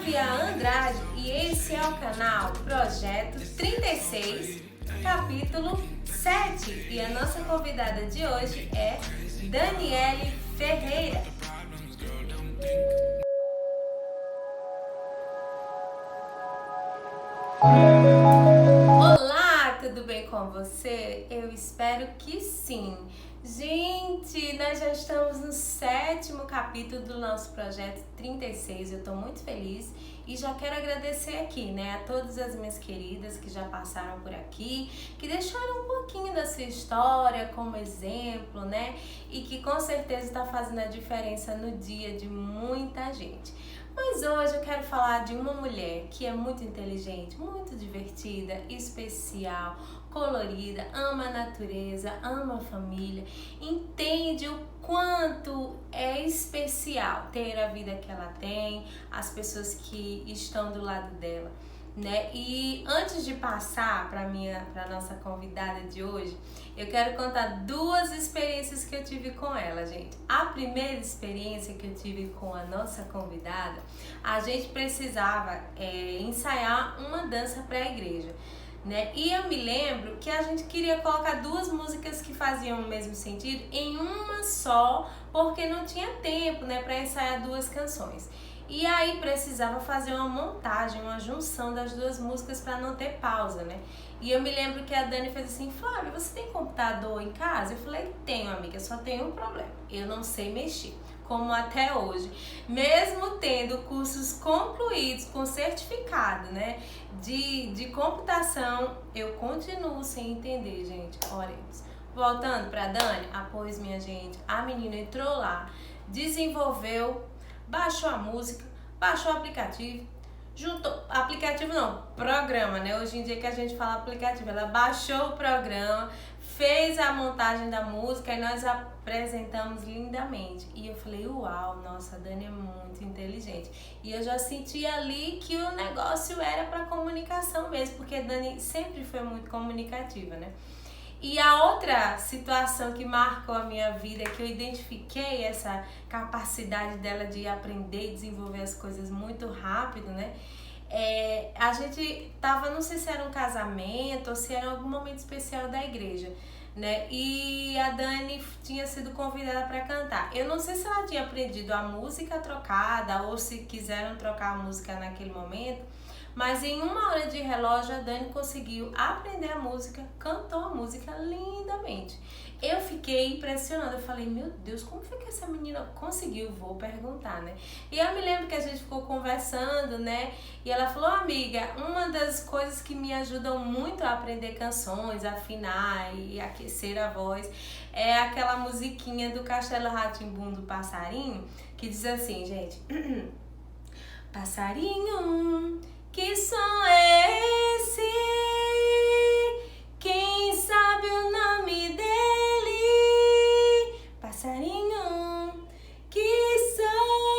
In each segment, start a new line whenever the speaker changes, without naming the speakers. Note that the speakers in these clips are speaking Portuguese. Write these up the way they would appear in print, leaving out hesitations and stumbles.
Flávia Andrade e esse é o canal Projeto 36, capítulo 7. E a nossa convidada de hoje é Daniele Ferreira. Olá, tudo bem com você? Eu espero que sim. Gente, nós já estamos no 7º capítulo do nosso Projeto 36. Eu estou muito feliz e já quero agradecer aqui, a todas as minhas queridas que já passaram por aqui, que deixaram um pouquinho da sua história como exemplo, e que com certeza está fazendo a diferença no dia de muita gente. Mas hoje eu quero falar de uma mulher que é muito inteligente, muito divertida, especial, colorida, ama a natureza, ama a família, entende o quanto é especial ter a vida que ela tem, as pessoas que estão do lado dela, E antes de passar para a nossa convidada de hoje, eu quero contar duas experiências que eu tive com ela, gente. A primeira experiência que eu tive com a nossa convidada, a gente precisava ensaiar uma dança para a igreja, E eu me lembro que a gente queria colocar duas músicas que faziam o mesmo sentido em uma só, porque não tinha tempo, para ensaiar duas canções. E aí precisava fazer uma montagem, uma junção das duas músicas para não ter pausa, E eu me lembro que a Dani fez assim: Flávia, você tem computador em casa? Eu falei: tenho, amiga, só tenho um problema, eu não sei mexer. Como até hoje, mesmo tendo cursos concluídos com certificado, de computação, eu continuo sem entender, gente. Oremos. Voltando para Dani, após minha gente, a menina entrou lá, desenvolveu, baixou a música, baixou o aplicativo, programa, Hoje em dia que a gente fala aplicativo, ela baixou o programa, fez a montagem da música e nós apresentamos lindamente. E eu falei: uau, nossa, a Dani é muito inteligente. E eu já senti ali que o negócio era para comunicação mesmo, porque a Dani sempre foi muito comunicativa, E a outra situação que marcou a minha vida, que eu identifiquei essa capacidade dela de aprender e desenvolver as coisas muito rápido, a gente tava, não sei se era um casamento ou se era algum momento especial da igreja, E a Dani tinha sido convidada para cantar. Eu não sei se ela tinha aprendido a música trocada ou se quiseram trocar a música naquele momento, mas em 1 hora de relógio a Dani conseguiu aprender a música, cantou a música lindamente. Eu fiquei impressionada, eu falei: meu Deus, como foi que essa menina conseguiu? Vou perguntar, E eu me lembro que a gente ficou conversando, E ela falou: amiga, uma das coisas que me ajudam muito a aprender canções, afinar e aquecer a voz, é aquela musiquinha do Castelo Rá-Tim-Bum do passarinho, que diz assim, gente: passarinho, que som é esse? Quem sabe o nome dele? Passarinho, que som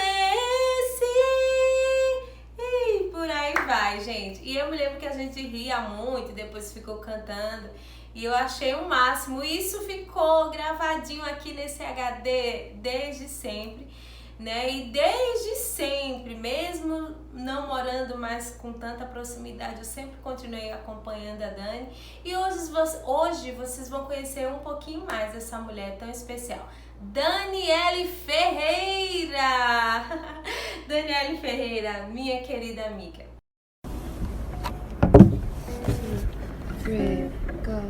é esse? E por aí vai, gente. E eu me lembro que a gente ria muito e depois ficou cantando. E eu achei o máximo. Isso ficou gravadinho aqui nesse HD desde sempre. E desde sempre, mesmo não morando mais com tanta proximidade, eu sempre continuei acompanhando a Dani. E hoje vocês vão conhecer um pouquinho mais dessa mulher tão especial, Daniele Ferreira. Daniele Ferreira, minha querida amiga.
2, 3, go.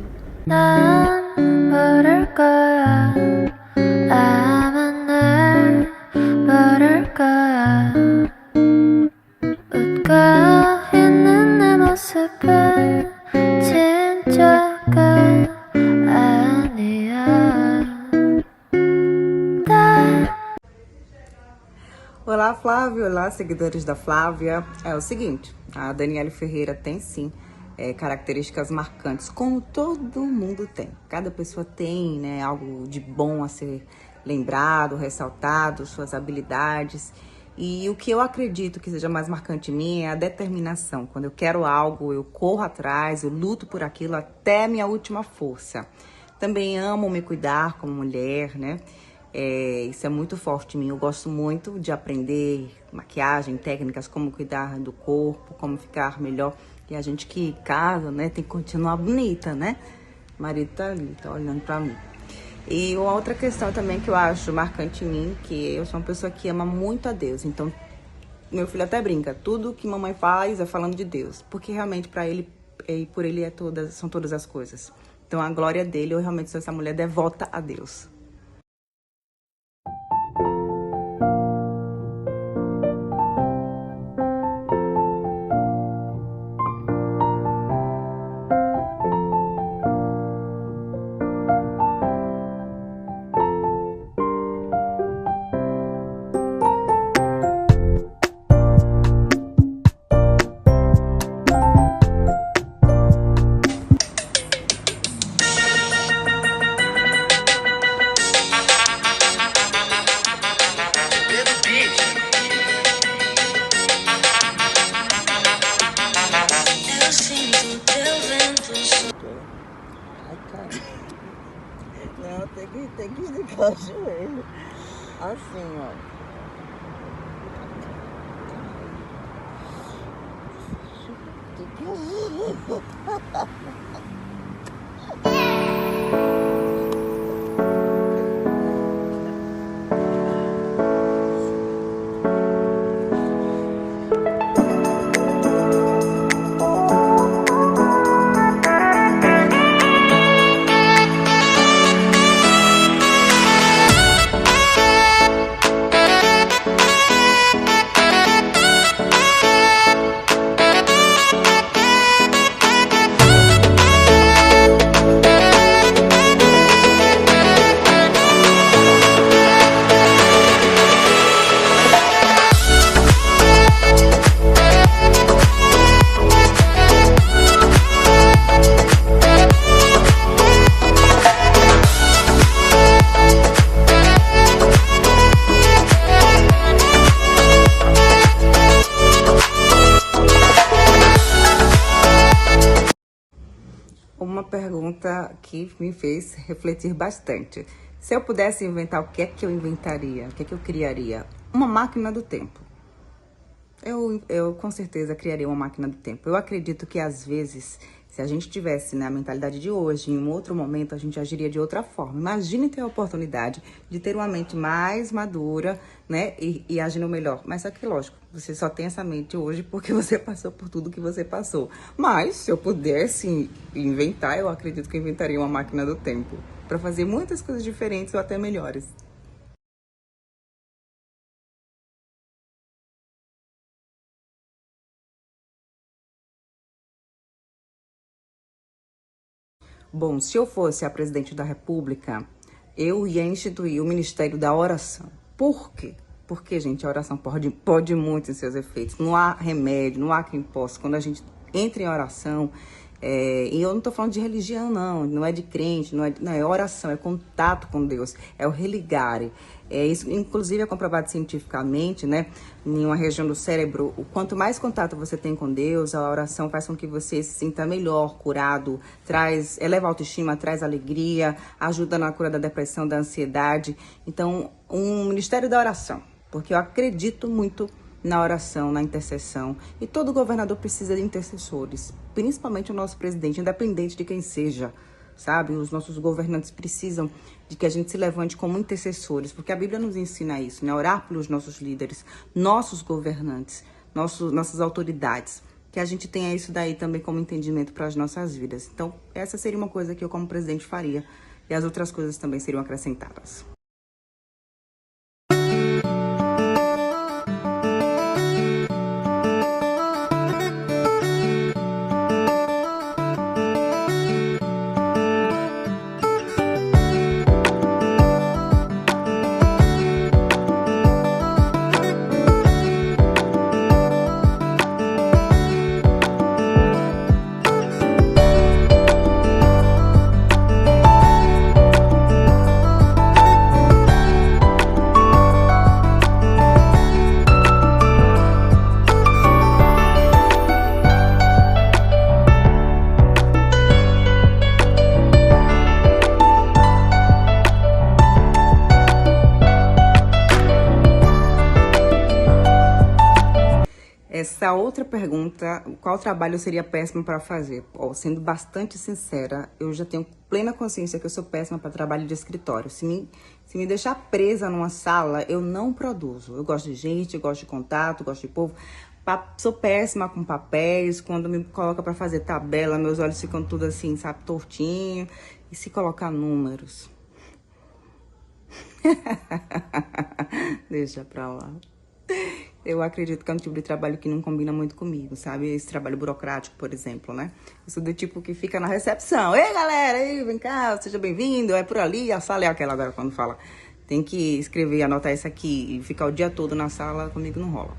난 모를 거야. 아마 날 모를 거야. 웃고 있는 내 모습은 진짜가 아니야.
Olá, Flávio. Olá, seguidores da Flávia. É o seguinte, a Daniele Ferreira tem sim características marcantes, como todo mundo tem. Cada pessoa tem, algo de bom a ser lembrado, ressaltado, suas habilidades. E o que eu acredito que seja mais marcante em mim é a determinação. Quando eu quero algo, eu corro atrás, eu luto por aquilo até a minha última força. Também amo me cuidar como mulher, Isso é muito forte em mim. Eu gosto muito de aprender maquiagem, técnicas, como cuidar do corpo, como ficar melhor. E a gente que casa, né, tem que continuar bonita, né? O marido tá ali, tá olhando pra mim. E uma outra questão também que eu acho marcante em mim, que eu sou uma pessoa que ama muito a Deus. Então, meu filho até brinca, tudo que mamãe faz é falando de Deus. Porque realmente pra ele, e por ele são todas as coisas. Então a glória dele, eu realmente sou essa mulher devota a Deus. Não, tem que esticar o joelho. Assim, ó. Uma pergunta que me fez refletir bastante. Se eu pudesse inventar, o que é que eu inventaria? O que é que eu criaria? Uma máquina do tempo. Eu com certeza criaria uma máquina do tempo. Eu acredito que às vezes, se a gente tivesse na mentalidade de hoje, em um outro momento, a gente agiria de outra forma. Imagine ter a oportunidade de ter uma mente mais madura, né? E agindo melhor. Mas só que, lógico, você só tem essa mente hoje porque você passou por tudo que você passou. Mas, se eu pudesse inventar, eu acredito que eu inventaria uma máquina do tempo. Para fazer muitas coisas diferentes ou até melhores. Bom, se eu fosse a presidente da República, eu ia instituir o Ministério da Oração. Por quê? Porque, gente, a oração pode muito em seus efeitos. Não há remédio, não há quem possa. Quando a gente entra em oração, e eu não tô falando de religião, não é de crente, não, é oração, é contato com Deus, é o religare. Isso, inclusive, é comprovado cientificamente, né? Em uma região do cérebro, o quanto mais contato você tem com Deus, a oração faz com que você se sinta melhor, curado, eleva a autoestima, traz alegria, ajuda na cura da depressão, da ansiedade. Então, um ministério da oração, porque eu acredito muito na oração, na intercessão. E todo governador precisa de intercessores, principalmente o nosso presidente, independente de quem seja, sabe? Os nossos governantes precisam de que a gente se levante como intercessores, porque a Bíblia nos ensina isso, né? Orar pelos nossos líderes, nossos governantes, nossas autoridades, que a gente tenha isso daí também como entendimento para as nossas vidas. Então, essa seria uma coisa que eu como presidente faria, e as outras coisas também seriam acrescentadas. Essa outra pergunta, qual trabalho seria péssimo para fazer? Sendo bastante sincera, eu já tenho plena consciência que eu sou péssima para trabalho de escritório. Se me deixar presa numa sala, eu não produzo. Eu gosto de gente, eu gosto de contato, gosto de povo. Sou péssima com papéis, quando me coloca para fazer tabela, meus olhos ficam tudo assim, sabe, tortinho. E se colocar números? Deixa pra lá. Eu acredito que é um tipo de trabalho que não combina muito comigo, sabe? Esse trabalho burocrático, por exemplo, né? Eu sou do tipo que fica na recepção. Ei, galera, ei, vem cá, seja bem-vindo. É por ali, a sala é aquela agora quando fala. Tem que escrever, anotar isso aqui e ficar o dia todo na sala, comigo não rola.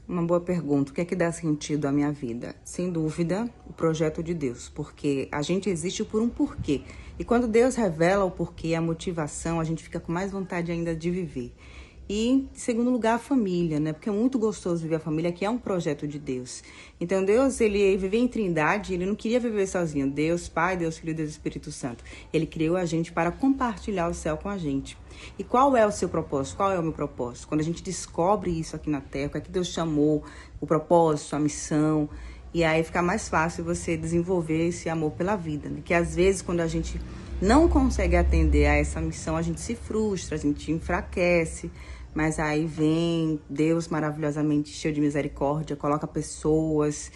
Uma boa pergunta. O que é que dá sentido à minha vida? Sem dúvida, o projeto de Deus, porque a gente existe por um porquê. E quando Deus revela o porquê, a motivação, a gente fica com mais vontade ainda de viver. E, em segundo lugar, a família, né? Porque é muito gostoso viver a família, que é um projeto de Deus. Então, Deus, ele vivia em trindade, ele não queria viver sozinho. Deus Pai, Deus Filho e Deus Espírito Santo. Ele criou a gente para compartilhar o céu com a gente. E qual é o seu propósito? Qual é o meu propósito? Quando a gente descobre isso aqui na Terra, o que é que Deus chamou, o propósito, a missão, e aí fica mais fácil você desenvolver esse amor pela vida, né? Que às vezes, quando a gente não consegue atender a essa missão, a gente se frustra, a gente enfraquece, mas aí vem Deus maravilhosamente cheio de misericórdia, coloca pessoas,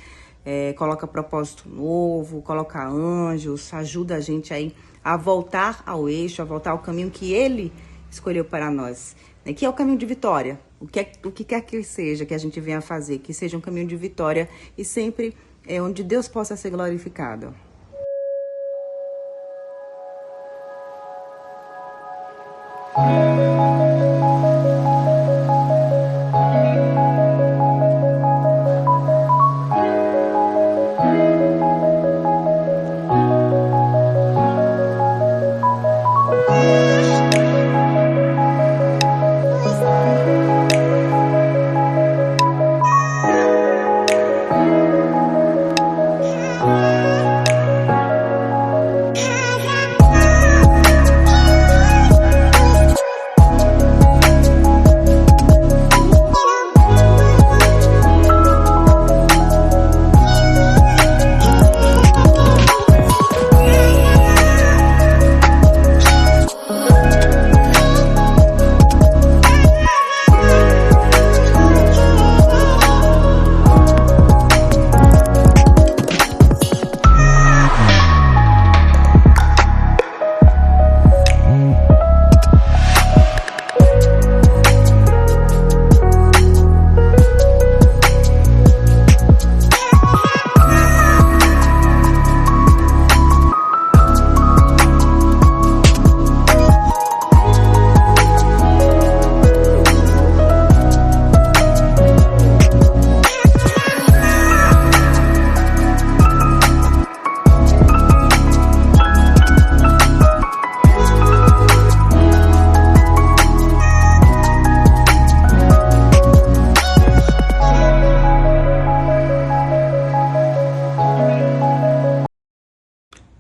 coloca propósito novo, coloca anjos, ajuda a gente aí a voltar ao eixo, a voltar ao caminho que Ele escolheu para nós, né? Que é o caminho de vitória. O que quer que seja que a gente venha fazer, que seja um caminho de vitória e sempre onde Deus possa ser glorificado.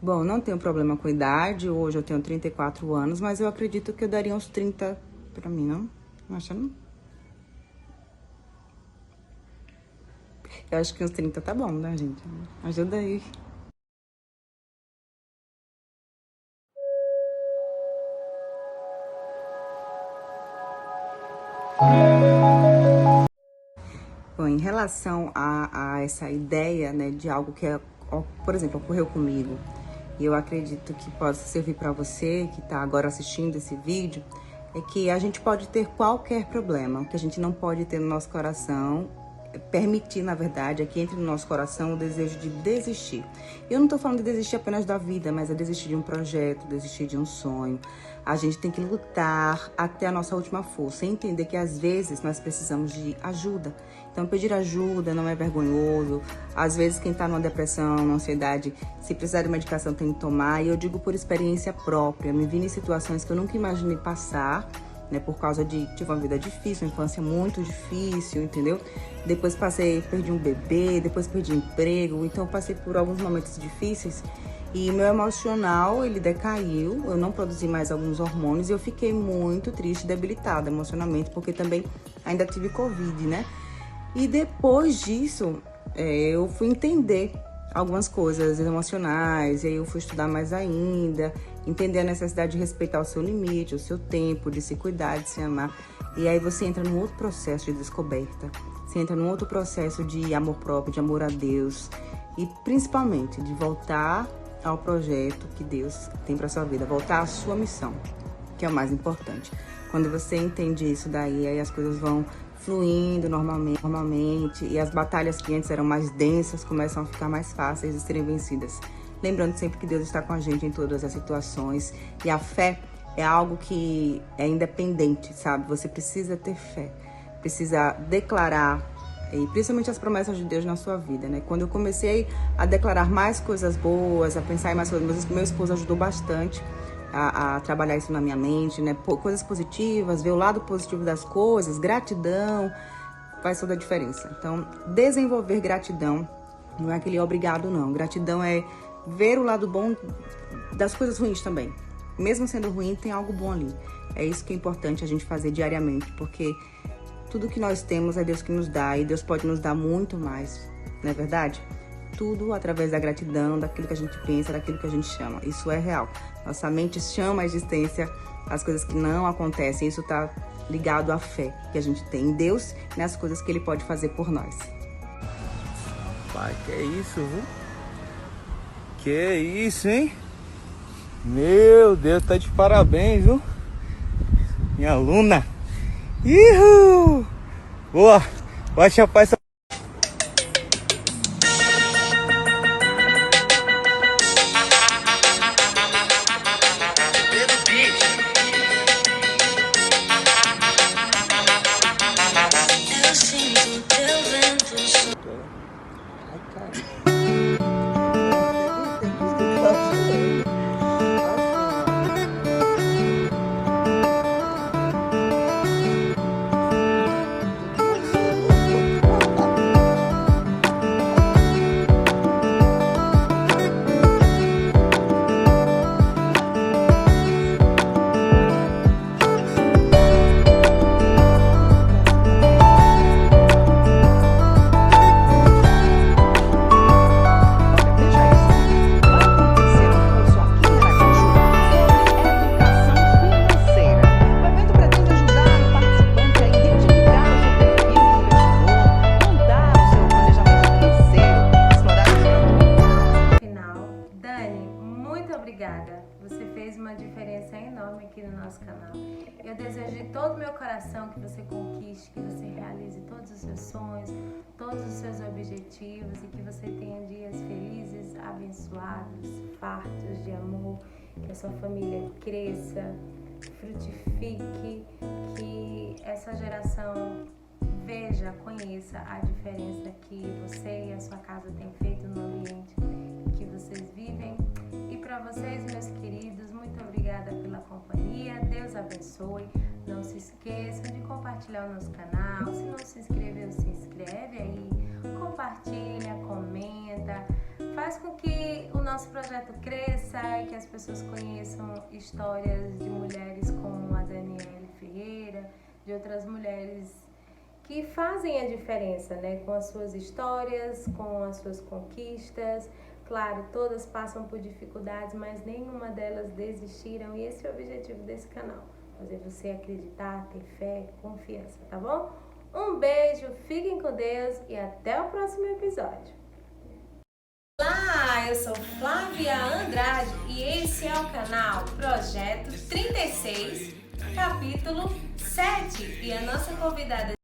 Bom, não tenho problema com idade, hoje eu tenho 34 anos, mas eu acredito que eu daria uns 30 pra mim, não? Não acha, não? Eu acho que uns 30 tá bom, né, gente? Ajuda aí. Bom, em relação a essa ideia, né, de algo que, por exemplo, ocorreu comigo, e eu acredito que possa servir para você que está agora assistindo esse vídeo, é que a gente pode ter qualquer problema. O que a gente não pode ter no nosso coração permitir, na verdade, é que entre no nosso coração o desejo de desistir. Eu não estou falando de desistir apenas da vida, mas é desistir de um projeto, desistir de um sonho. A gente tem que lutar até a nossa última força e entender que às vezes nós precisamos de ajuda. Então, pedir ajuda não é vergonhoso. Às vezes, quem está numa depressão, numa ansiedade, se precisar de medicação, tem que tomar. E eu digo por experiência própria. Me vi em situações que eu nunca imaginei passar, né, por causa de tive uma vida difícil, uma infância muito difícil, entendeu? Depois perdi um bebê, depois perdi emprego, então passei por alguns momentos difíceis e meu emocional, ele decaiu, eu não produzi mais alguns hormônios e eu fiquei muito triste, debilitada emocionalmente, porque também ainda tive Covid, né? E depois disso, eu fui entender algumas coisas emocionais, e aí eu fui estudar mais ainda, entender a necessidade de respeitar o seu limite, o seu tempo, de se cuidar, de se amar. E aí você entra num outro processo de descoberta, você entra num outro processo de amor próprio, de amor a Deus e principalmente de voltar ao projeto que Deus tem para sua vida, voltar à sua missão, que é o mais importante. Quando você entende isso daí, aí as coisas vão fluindo normalmente e as batalhas que antes eram mais densas começam a ficar mais fáceis de serem vencidas. Lembrando sempre que Deus está com a gente em todas as situações e a fé é algo que é independente, sabe? Você precisa ter fé, precisa declarar, e principalmente as promessas de Deus na sua vida, né? Quando eu comecei a declarar mais coisas boas, a pensar em mais coisas, meu esposo ajudou bastante a trabalhar isso na minha mente, né? Coisas positivas, ver o lado positivo das coisas, gratidão, faz toda a diferença. Então, desenvolver gratidão não é aquele obrigado, não. Gratidão é ver o lado bom das coisas ruins também. Mesmo sendo ruim, tem algo bom ali. É isso que é importante a gente fazer diariamente, porque tudo que nós temos é Deus que nos dá e Deus pode nos dar muito mais, não é verdade? Tudo através da gratidão, daquilo que a gente pensa, daquilo que a gente chama. Isso é real. Nossa mente chama à existência as coisas que não acontecem. Isso está ligado à fé que a gente tem em Deus e nas coisas que Ele pode fazer por nós.
Pai, que isso, viu? Que isso, hein? Meu Deus, tá de parabéns, viu? Minha aluna. Ihu! Boa! Vai chapar essa...
Você fez uma diferença enorme aqui no nosso canal. Eu desejo de todo o meu coração que você conquiste, que você realize todos os seus sonhos, todos os seus objetivos e que você tenha dias felizes, abençoados, fartos de amor, que a sua família cresça, frutifique, que essa geração veja, conheça a diferença que você e a sua casa têm feito no ambiente que vocês vivem. E para vocês, meus queridos, muito obrigada pela companhia. Deus abençoe. Não se esqueçam de compartilhar o nosso canal. Se não se inscreveu, se inscreve aí. Compartilha, comenta. Faz com que o nosso projeto cresça e que as pessoas conheçam histórias de mulheres como a Daniele Ferreira, de outras mulheres que fazem a diferença, né? Com as suas histórias, com as suas conquistas. Claro, todas passam por dificuldades, mas nenhuma delas desistiram. E esse é o objetivo desse canal. Fazer você acreditar, ter fé, confiança, tá bom? Um beijo, fiquem com Deus e até o próximo episódio. Olá, eu sou Flávia Andrade e esse é o canal Projeto 36, capítulo 7. E a nossa convidada